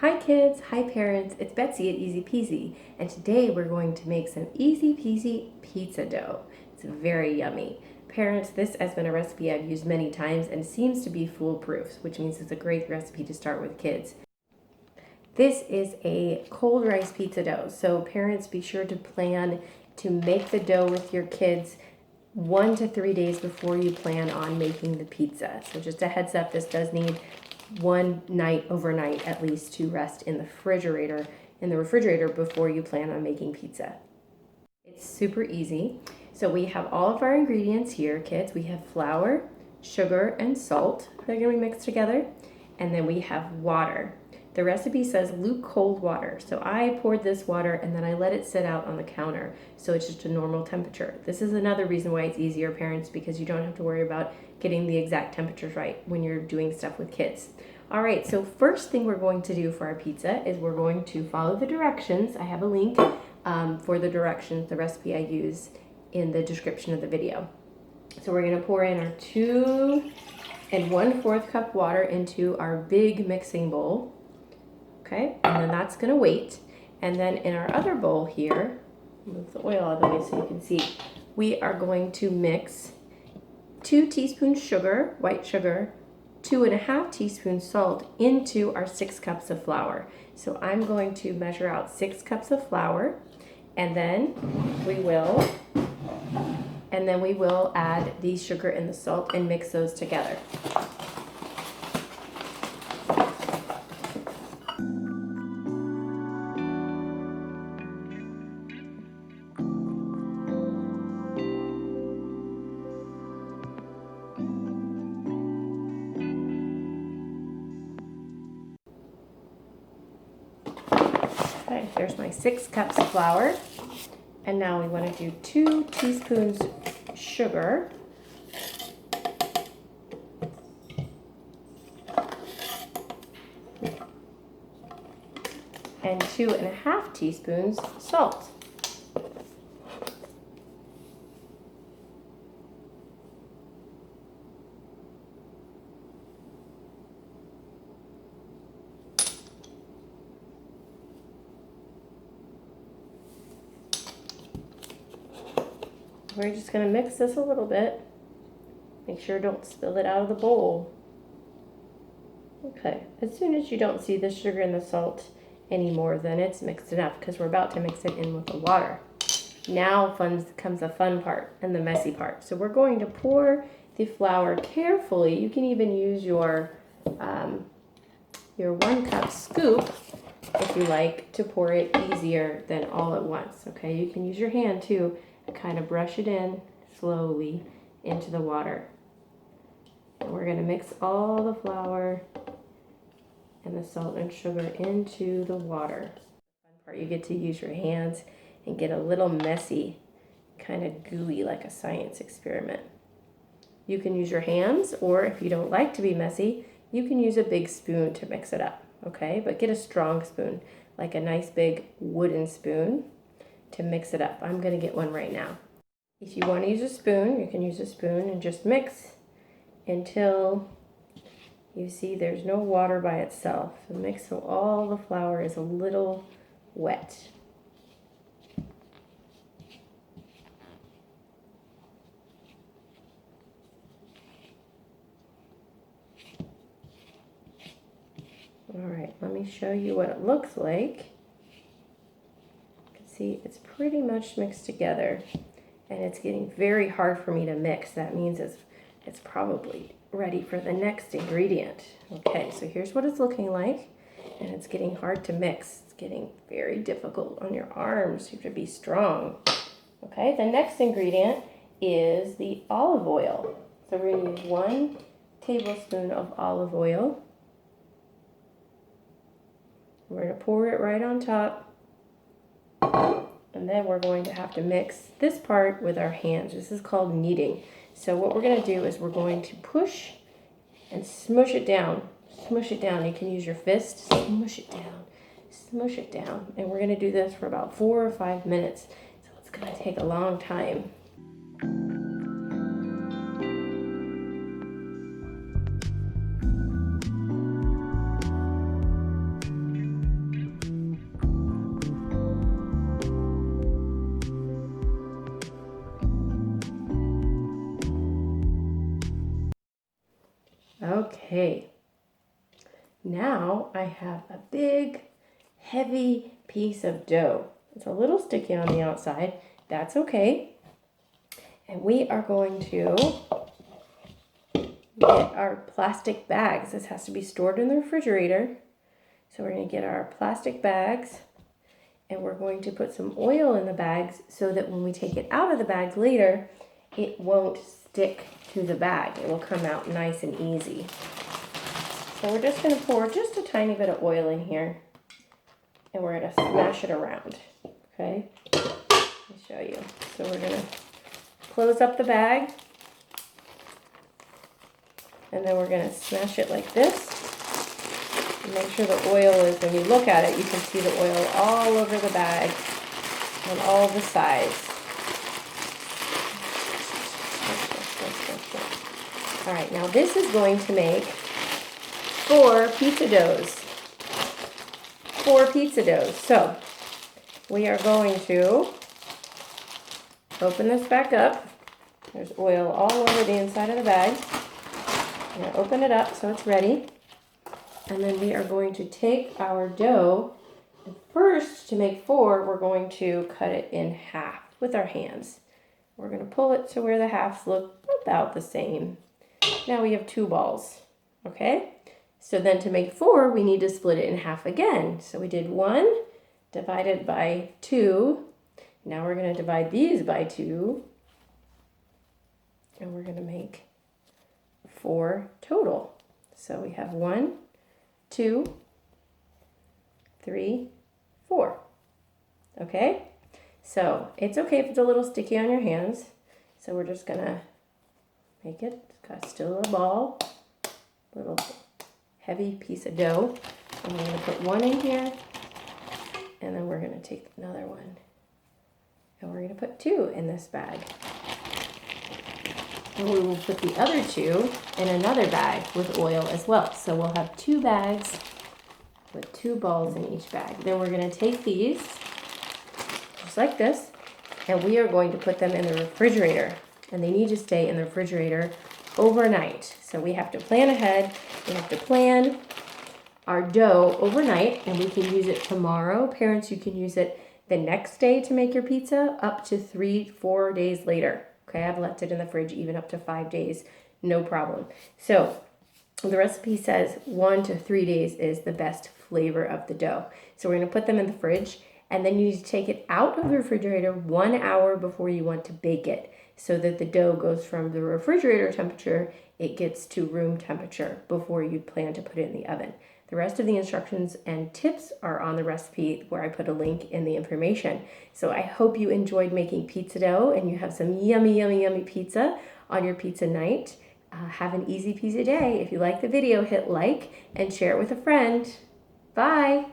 Hi kids, hi parents, it's Betsy at Easy Peasy, and today we're going to make some easy peasy pizza dough. It's very yummy. Parents, this has been a recipe I've used many times and seems to be foolproof, which means it's a great recipe to start with kids. This is a cold rice pizza dough, so parents be sure to plan to make the dough with your kids 1 to 3 days before you plan on making the pizza. So just a heads up, this does need one night overnight at least to rest in the refrigerator before you plan on making pizza. It's super easy. So we have all of our ingredients here, kids. We have flour, sugar, and salt. They're going to be mixed together. And then we have water. The recipe says luke cold water. So I poured this water and then I let it sit out on the counter. So it's just a normal temperature. This is another reason why it's easier, parents, because you don't have to worry about getting the exact temperatures right when you're doing stuff with kids. All right, so first thing we're going to do for our pizza is we're going to follow the directions. I have a link for the directions, the recipe I use in the description of the video. So we're going to pour in our 2 1/4 cup water into our big mixing bowl. Okay, and then that's going to wait. And then in our other bowl here, move the oil out of the way so you can see, we are going to mix 2 teaspoons sugar, white sugar, 2 1/2 teaspoons salt into our 6 cups of flour. So I'm going to measure out 6 cups of flour, and then we will add the sugar and the salt and mix those together. Okay, there's my 6 cups of flour. And now we want to do 2 teaspoons sugar. And 2 1/2 teaspoons salt. We're just going to mix this a little bit. Make sure don't spill it out of the bowl. Okay, as soon as you don't see the sugar and the salt anymore, then it's mixed enough because we're about to mix it in with the water. Now comes the fun part and the messy part. So we're going to pour the flour carefully. You can even use your 1 cup scoop if you like to pour it easier than all at once. Okay, you can use your hand too. Kind of brush it in slowly into the water. And we're going to mix all the flour and the salt and sugar into the water. The fun part, you get to use your hands and get a little messy, kind of gooey like a science experiment. You can use your hands, or if you don't like to be messy, you can use a big spoon to mix it up, okay? But get a strong spoon, like a nice big wooden spoon, to mix it up. I'm going to get one right now. If you want to use a spoon, you can use a spoon and just mix until you see there's no water by itself. So mix so all the flour is a little wet. All right, let me show you what it looks like. See, it's pretty much mixed together, and it's getting very hard for me to mix. That means it's probably ready for the next ingredient. Okay, so here's what it's looking like, and it's getting hard to mix. It's getting very difficult on your arms. You have to be strong. Okay, the next ingredient is the olive oil. So we're going to use 1 tablespoon of olive oil. We're going to pour it right on top. And then we're going to have to mix this part with our hands. This is called kneading. So what we're going to do is we're going to push and smush it down. Smush it down. You can use your fist. Smush it down. Smush it down. And we're going to do this for about 4 or 5 minutes. So it's going to take a long time. Okay. Now I have a big, heavy piece of dough. It's a little sticky on the outside. That's okay. And we are going to get our plastic bags. This has to be stored in the refrigerator. So we're going to get our plastic bags and we're going to put some oil in the bags so that when we take it out of the bag later, it won't stick to the bag. It will come out nice and easy. So we're just going to pour just a tiny bit of oil in here and we're going to smash it around. Okay, let me show you. So we're going to close up the bag and then we're going to smash it like this. And make sure the oil is, when you look at it, you can see the oil all over the bag on all the sides. All right, now this is going to make 4 pizza doughs. 4 pizza doughs. So we are going to open this back up. There's oil all over the inside of the bag. I'm going to open it up so it's ready. And then we are going to take our dough, and first to make 4, we're going to cut it in half with our hands. We're going to pull it to where the halves look about the same. Now we have 2 balls, okay? So then to make 4, we need to split it in half again. So we did 1 divided by 2. Now we're going to divide these by 2. And we're going to make 4 total. So we have 1, 2, 3, 4. Okay? So it's okay if it's a little sticky on your hands. So we're just gonna make it, it's got still a ball, little heavy piece of dough. And we're gonna put 1 in here, and then we're gonna take another one. And we're gonna put 2 in this bag. And we will put the other 2 in another bag with oil as well. So we'll have 2 bags with 2 balls in each bag. Then we're going to take these, just like this, and we are going to put them in the refrigerator. And they need to stay in the refrigerator overnight. So we have to plan ahead. We have to plan our dough overnight, and we can use it tomorrow. Parents, you can use it the next day to make your pizza, up to 3-4 days later. Okay, I've left it in the fridge even up to 5 days, no problem. So the recipe says 1 to 3 days is the best flavor of the dough. So we're going to put them in the fridge, and then you need to take it out of the refrigerator 1 hour before you want to bake it, so that the dough goes from the refrigerator temperature, it gets to room temperature before you plan to put it in the oven. The rest of the instructions and tips are on the recipe, where I put a link in the information. So I hope you enjoyed making pizza dough and you have some yummy, yummy, yummy pizza on your pizza night. Have an easy pizza day. If you like the video, hit like and share it with a friend. Bye.